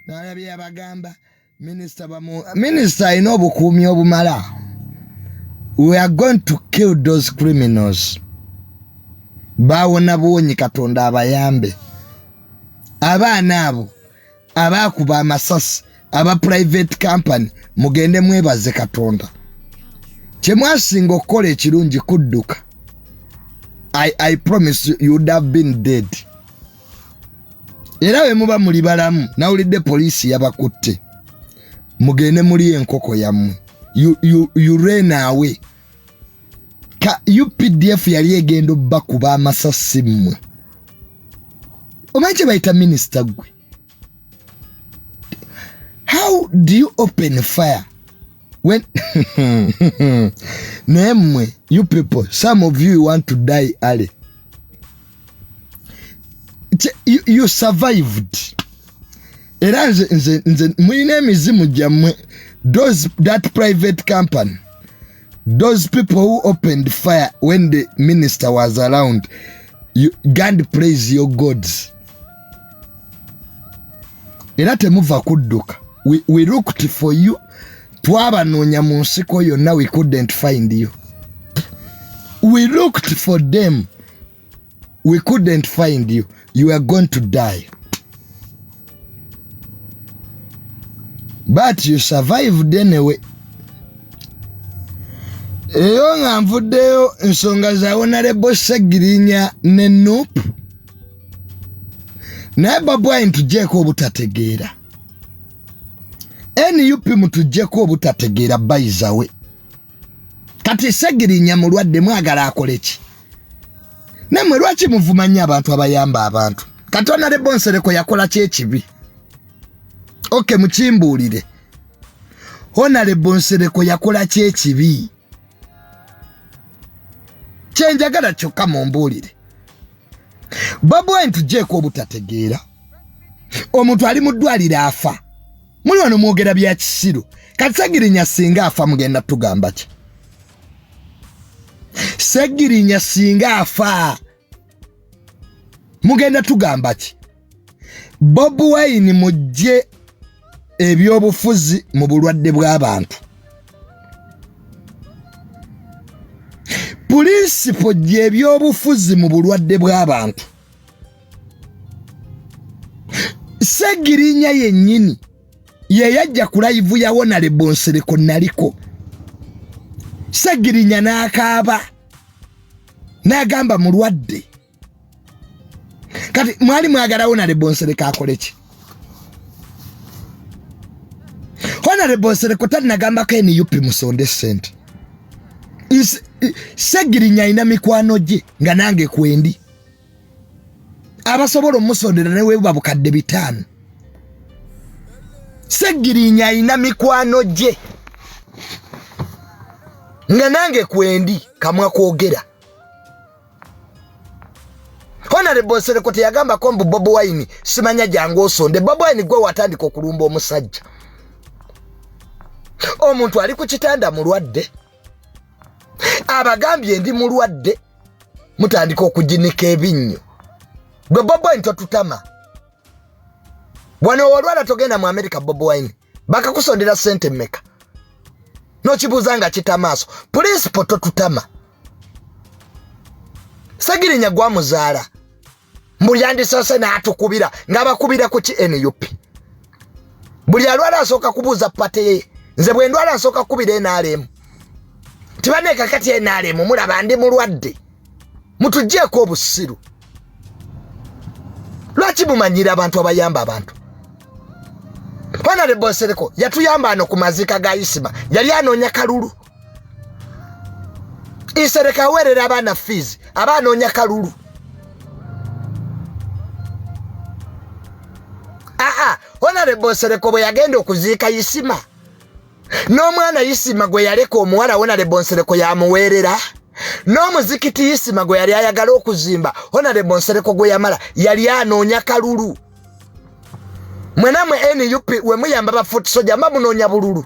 Nalabye abagamba minister alina obukuumi obumala. We are going to kill those criminals. Bawona buwonyi Katonda abayambe. Abaana abo abakuba amasasi aba private company mugende mwebaze Katonda. Kyemwasinga okukola ekirungi kudduka. I promise you would have been dead. Era we muba muli balamu nawulidde poliisi yabakutte. Mugende muli enkoko yammwe. You ran away. UPDF yali egenda obbakuba amasasi mmwe. Omanyi kye bayita minister gwe. How do you open fire when Nemwe, you people, some of you want to die early. You survived. Era nze mwine emizimu jammwe, that private company, those people who opened fire when the minister was around, you God praise your gods. Era temuva kudduka. We looked for you. Twabanoonya mu nsiko yonna, we couldn't find you. We looked for them. We couldn't find you. You are going to die. But you survived anyway. Eyo nga nvuddeyo ensonga za Honorable Segirinya ne Nuupu. Naye Bobi Wine tugyeko obutategeera. NUP mutugyeko obutategeera bayizawe. Kati Segirinya mulwadde mwagala akole ki? Namwe lwaki muvumanya abantu abayamba abantu? Kati Honorable Nsereko yakola ki ekibi? Okay, mukimbuulire. Honorable Nsereko yakola ki ekibi? Kyenjagala kyokka mumbuulire. Bobi Wine tugyeko obutategeera. Omuntu ali mu ddwaliro afa. Muli wano mwogera bya kisiru. Kati Segirinya singa afa mugenda tugamba ki? Segirinya singa afa mugenda tugamba ki? Bobi Wine mujje ebyobufuzi mu bulwadde bw'abantu. Poliisi pojje ebyobufuzi mu bulwadde bw'abantu. Segirinya yennyini ye yajja ku live ya Honorable Nsereko naliko. Segirinya n'akaaba n'agamba mulwadde. Kati mwali mwagala Honorable Nsereko akole ki? Honorable Nsereko tanagambako NUP musonde ssente. Segirinya alina mikwano gye nga nange kwendi. Abasobola omusondera ne webuba bukadde 5. Segirinya alina mikwano gye nga nange kwendi kamwa kwogera. Honorable Nsereko teyagamba ko mbu Bobi Wine simanya jangu osonde. Bobi Wine gwe watandika okulumba omusajja. Omuntu ali ku kitanda mulwadde. Abagambye ndi mulwadde. Mutandika okuginika ebinnyo. Gwe Bobi Wine totutama. Wano olwala togenda mu America Bobi Wine. Bakakusondera sente mmeka. Nokibuuza nga kitamaaso. Principal totutama. Segirinya gwa muzaala. Mbuli yandisose n'atukubira ng'abakubira ku ki NUP. Buli alwala asooka kubuuza pate ye. Nze bwe ndwala asooka kubira NRM. Tibaneka kati NRM mulaba ndi mulwadde. Mutugyeko obusiru. Lwaki mumanyira abantu abayamba abantu? Honorable Nsereko yatuyamba ano ku mazika ga Isima. Yali anoonya kalulu. Nsereko aweerera abaana fees. Abanoonya kalulu. Honorable Nsereko bwe yagenda okuziika Isima. N'omwana Isima gwe yaleka omuwala Honorable Nsereko yamuweerera. N'omuzikiti Isima gwe yali ayagala okuzimba Honorable Nsereko gwe yamala yali anoonya kalulu. Mwenamwe NUP we muyamba bafuti soja mba munoonya bululu.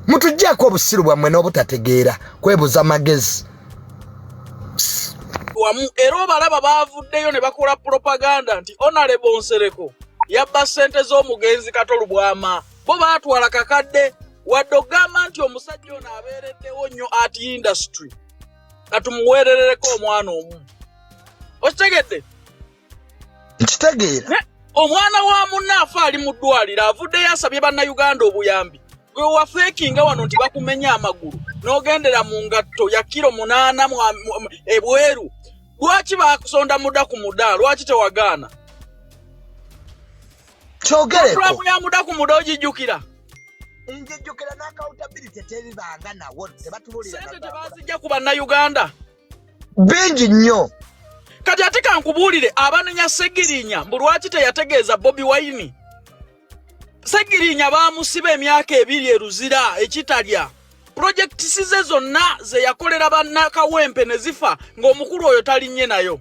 Mutugyeko obusiru bwammwe n'obutategeera kwebuza magezi. Wamu era obalaba baavuddeyo ne bakola propaganda nti Honorable Nsereko yabba ssente z'omugenzi Katolubwama bo baatwala kakadde wadde ogamba nti omusajja ono abeereddewo nnyo art industry katumuweererereko omwana omu okitegedde nkitegeera omwana wa munne afa ali mu ddwaliro avuddeyo asabye bannayuganda obuyambi gwe wafeekinga wano nti bakumenya amagulu n'ogendera mu ngatto ya kilo 8 ebweru lwaki bakusonda mudda ku mudda lwaki tewagaana kyogereko pulamu ya mudda ku mudda ogijjukira njijjukira n'accountability teribanga nawo tebatubulira sente tebazijja ku bannayuganda bingi nnyo kati ate kankubuulire abanenya Segirinya mbu lwaki teyategeeza Bobi Wine Segirinya baamusiba emyaka 2 eruzira ekitalya projekiti ze zonna ze yakolera bannakawempe ne zifa ng'omukulu oyo talinnye nayo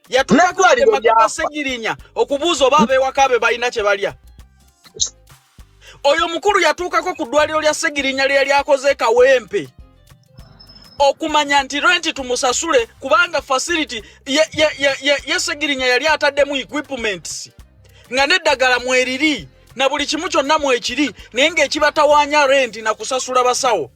yatukakwalira Segirinya okubuuza oba abeewaka be balina kye balya oyo mukulu yatuukako ku ddwaliro lya Segirinya lye yali akoze kawempe okumanya nti renti tumusasule kubanga facility ye Segirinya yali ataddemu equipments nga neddagala mweriri na buli kimu kyonna mwekiri naye ng'ekibatawaanya renti na kusasula basawo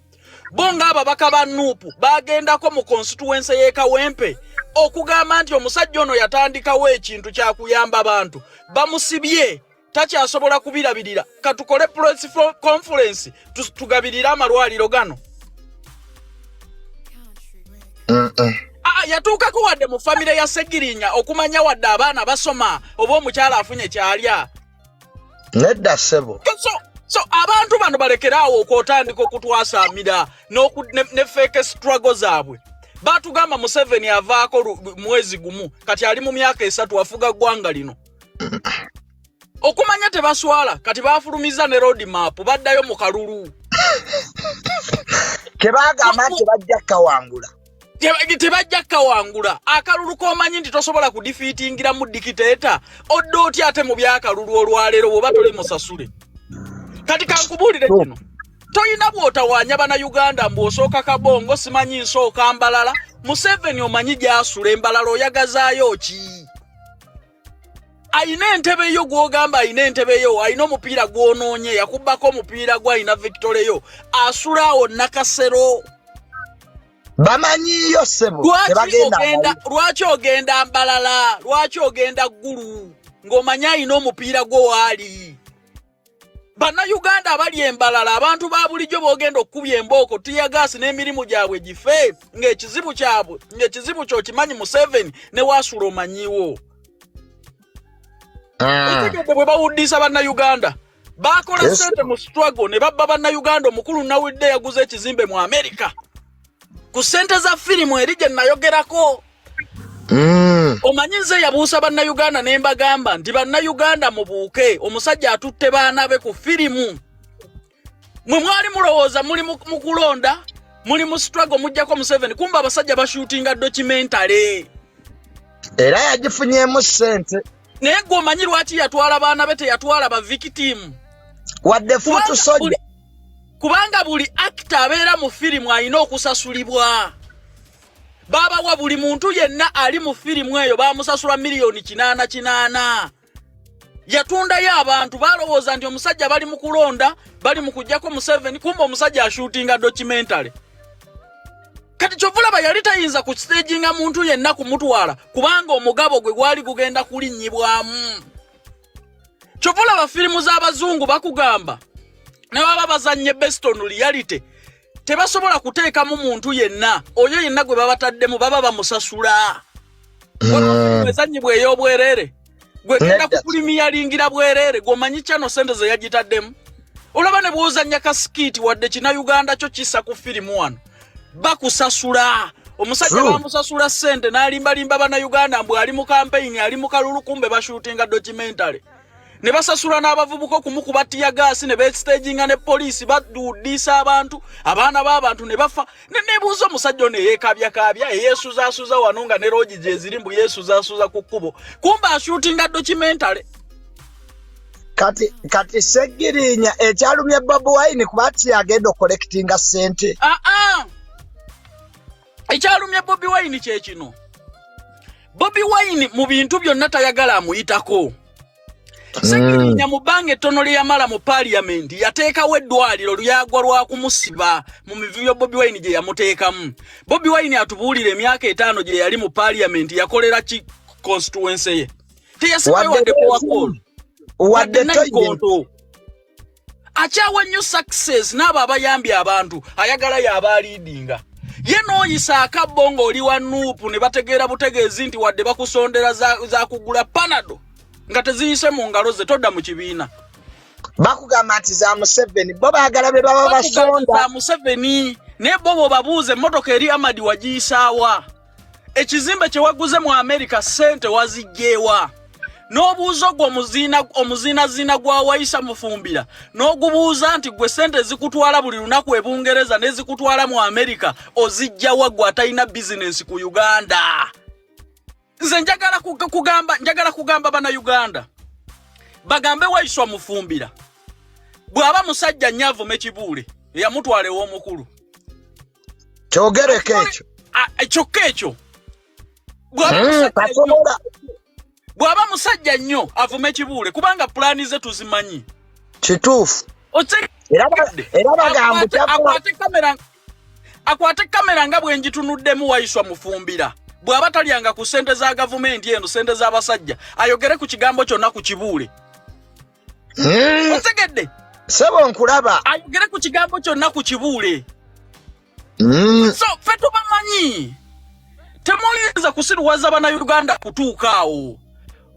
bonga ababaka ba Nuupu bagendako mu constituency y'e Kawempe okugamba nti omusajja ono yatandikawo ekintu kya kuyamba abantu bamusibye takyasobola kubirabirira katukole press conference tugabirira amalwaliro gano yatuukako wadde mu famire ya Segirinya okumanya wadde abaana basoma oba omukyala afunye kyalya nedda ssebo so abantu bano balekeraawo okwotandika okutwasamira ne fake struggle zaabwe batugamba Museveni avaako mwezi gumu kati ali mu myaka 3 afuga ggwanga lino okumanya tebaswala kati bafulumiza ne road map baddayo mu kalulu kebagamba nti bajja kawangula tebajja kawangula akalulu komanyi nti tosobola kudifeatingira mu dikiteeta odde otya ate mu byakalulu olwaleero bwoba tole musasule kati kankubuulire kino toyina bw'otawaanya bannayuganda mbw'osooka kabongo simanyi nsooka mbalala Museveni omanyi gy'asula embalala oyagazaayo ki ayina entebe yo gw'ogamba ayina entebe yo ayina omupiira gw'onoonye yakubbako omupiira gw'ayina Victoria yo asula awo nakasero bamanyiyo ssebo lwaki ogenda mbalala lwaki ogenda ggulu ng'omanya ayina omupiira gwo waali bannayuganda abali embalala abantu ba bulijjo boogenda okkubya embooko tiyagaasi n'emirimu gyabwe gife ng'ekizibu kyabwe ng'ekizibu ky'okimanyi Museveni ne waasula omanyiwo otegedde bwe bawuddisa bannayuganda baakola ssente mu struggle ne babba bannayuganda omukulu Nawidde yaguze ekizimbe mu Amerika ku ssente za firimu eri gye nayogerako omanyi nze yabuusa bannayuganda ne mbagamba nti bannayuganda mubuuke omusajja atutte baana be ku firimu mwe mwali mulowooza muli mu kulonda muli mu struggle mujjako Museveni kumba abasajja bashuutinga documentary era yagifunyemu ssente naye gwe omanyi lwaki yatwala baana be teyatwala ba victim wadde futu soja kubanga buli actor abeera mu firimu alina okusasulibwa babawa buli muntu yenna ali mu firimu eyo bamusasula miliyoni 8 yatundayo abantu balowooza nti omusajja bali mu kulonda bali mu kujjako Museveni kumba omusajja ashootinga documentary kati kyovulaba yali tayinza ku staging muntu yenna kumutwala kubanga omugabo gwe gwali gugenda kulinnyibwamu kyovulaba firimu z'abazungu bakugamba ne baba bazannye based on reality tebasobola kuteekamu muntu yenna oyo yenna gwe babataddemu baba bamusasula ezannyibwa ey'obwerere gwe genda kukulimiyalingira bwerere gwomanyi kyano sente ze yagitaddemu olaba ne bw'ozannya kasikiti wadde Kinayuganda kyo kissa ku firimu wano bakusasula omusajja bamusasula ssente n'alimbalimba bannayuganda mbwe ali mu campaign ali mu kalulu kumbe bashuutinga documentary ne basasula n'abavubuka okumukuba tiyagaasi ne beestaginga ne poliisi baduuddiisa abantu abaana b'abantu ne bafa nebuuza omusajja ono eyeekabyakaabya eyeesuzaasuza wano nga ne loogi gye ziri mbu yeesuzaasuza ku kkubo kumba ashuutinga documentary kati Segirinya ekyalumya Bobi Wine kuba tiyagenda okukolekitinga ssente ekyalumya Bobi Wine kye kino Bobi Wine mu bintu byonna tayagala amuyitako Segirinya mu bange tono lyamala mu parliament yateekawo eddwaliro lyagwa lwa kumusiba mu mivuyo Bobi Wine gye yamuteekamu. Bobi Wine atubuulira emyaka 5 gye yali mu parliament yakolera ki constituency ye. Teyasibayo wadde kuwakolo. Wadde nayikonto. Achawa new success n'abo abayambye abantu ayagala yaba leadinga. Ye nooyisa akabongo oli wa nuupu ne bategeera butegeezi nti wadde bakusondera za kugula panado. Nga teziyise mu ngalo ze todda mu kibiina. Bakugamba nti za Museveni bo baagala be baba basonda. Za Museveni ne bobo babuuze emmotoka eri Amadi wagiyisaawa. Ekizimbe kye waguze mu America sente wazigyewa. N'obuuza gwo omuzina gwa wayisa mufumbira. N'ogubuuza nti gwe sente zikutwala buli lunaku e Bungereza ne zikutwala mu America ozijjawa gwe atalina business ku Uganda. Nze njagala kugamba bana Uganda. Bagambe wayiswa mufumbira. Bwaba musajja nyavu mekibuule yamutwale w'omukulu. Kyogereko ekyo. Kyokka ekyo. Bwaba musajja nnyo avume kibuule kubanga plani ze tuzimanyi. Kituufu. Era bagambe akwate kamera nga bwe njitunuddemu wayiswa mufumbira. Bwaba talyanga ku sente za gavumenti eno sente za basajja ayogere ku kigambo kyonna ku kibuule. Otegedde? Sebo nkulaba. Ayogere ku kigambo kyonna ku kibuule. So fetu bamanyi. Temuliyinza kusiruwaza bana Uganda kutuukaawo.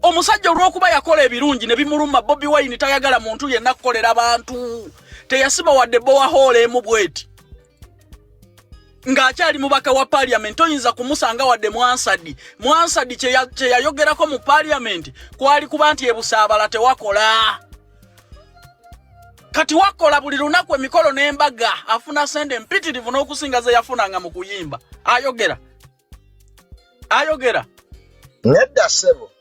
Omusajja olw'okuba yakola ebirungi ne bimuluma Bobi Wine tayagala muntu yenna kukolera abantu. Teyasiba wadde bowa hole mu bweti. Ng'akyali mubaka wa parliament oyinza kumusanga wadde Mwansadi kye yayogerako mu parliament kwali kuba nti ebusaabala tewakola. Kati wakola buli lunaku emikolo n'embaga afuna sente mpitirivu n'okusinga ze yafunanga mu kuyimba. Ayogera. Nedda sebo.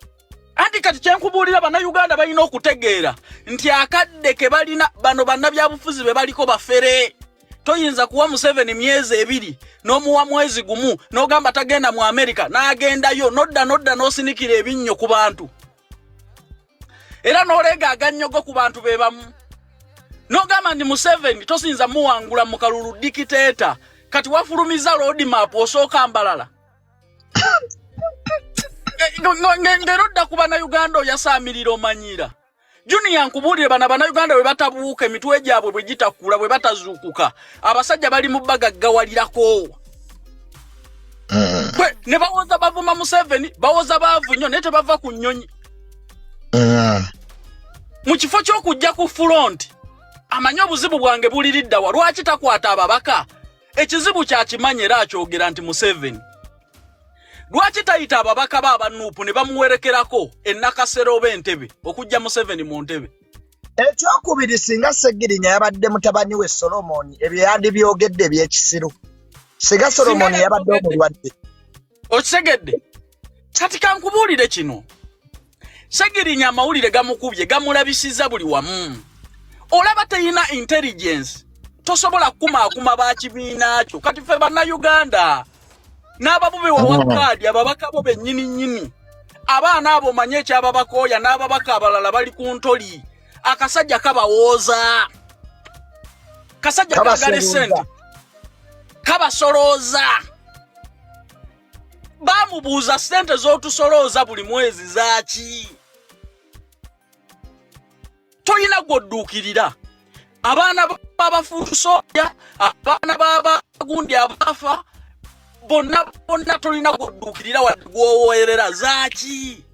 Andi kati kyenkubuulira bana Uganda balina okutegeera nti akadde ke balina bano bannabyabufuzi be baliko bafere. Toyinza kuwa Museveni myezi 2 n'omuwa mwezi gumu n'ogamba tagenda mu America n'agendayo nodda n'osinikira ebinnyo ku bantu. Era n'olega agannyogo ku bantu be bamu. N'ogamba ndi Museveni tosinza muwangula mu kalulu dikiteeta kati wafulumiza road map osooka mbalala. Ngerodda ku bana Uganda oyasaamirira omanyira. Junior nkubulire bana Uganda bwe batabuuka emitwe gyabwe bwe gitakula bwe batazuukuka. Abasajja bali mu bagaggawalirako. Ne bawoza bavuma Museveni, bawoza baavu nnyo ne tebava ku nnyonyi. Mu kifo ky'okujja ku front, amanyi obuzibu bwange buliridda wa lwaki takwata ababaka? Ekizibu kyakimanyi era akyogera nti Museveni. Lwaki tayita ababaka baba nuupu ne bamuwerekerako ennakasero b'entebe okujja Museveni mu ntebe? Ekyokubiri singa Segirinya yabadde mutabani we Solomon ebyo yandi byogedde ebyekisiru. Singa Solomon yabadde omulwadde. Okisegedde? Kati kankubuulire kino. Segirinya amawulire gamukubye gamulabisiza buli wamu. Olaba teyina intelligence. Tosobola kumaakuma bakibiina kyo. Kati ffe banna Uganda. N'ababubi wawakadi ababaka bo bennyini. Abaana abo manye ekyababakooya n'ababaka abalala bali ku ntoli. Akasajja kabawooza. Kasajja kagale sente. Kabasolooza. Bamubuuza sente z'otusolooza buli mwezi zaaki. Toyina gw'odduukirira. Abaana b'abafuusoya, abaana b'abagundi abafa, bonna tolina gw'odduukirira wadde gw'owoerera zaaki.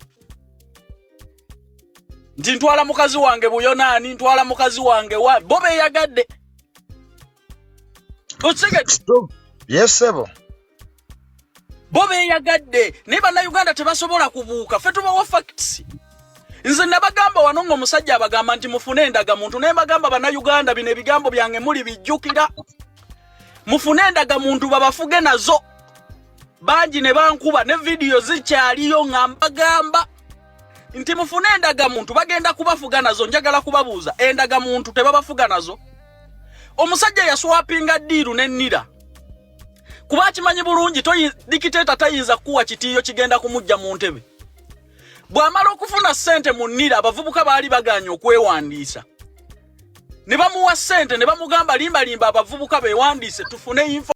Nti ntwala mukazi wange Buyonaani, ntwala mukazi wange wa bo beeyagadde. Okitegedde? Yes, sebo. Bo beeyagadde naye bannayuganda tebasobola kubuuka. Ffe tubawa facts. Nze nabagamba wano ng'omusajja abagamba nti mufune endagamuntu naye mbagamba bannayuganda bino ebigambo byange muli bijjukira. Mufune endagamuntu babafuge nazo. Bangi ne bankuba ne video zikyaliyo nga mbagamba nti mufune endagamuntu bagenda kubafuga nazo. Njagala kubabuuza endagamuntu tebabafuga nazo. Omusajja yaswapinga ddiiru n'ennira. Kuba kimanyi bulungi dikiteeta tayinza kuwa kitiiyo kigenda kumujja mu ntebe. bw'amala okufuna ssente mu nnira abavubuka baali baganye okwewandiisa ne bamuwa ssente ne bamugamba limbalimba abavubuka beewandiise tufune info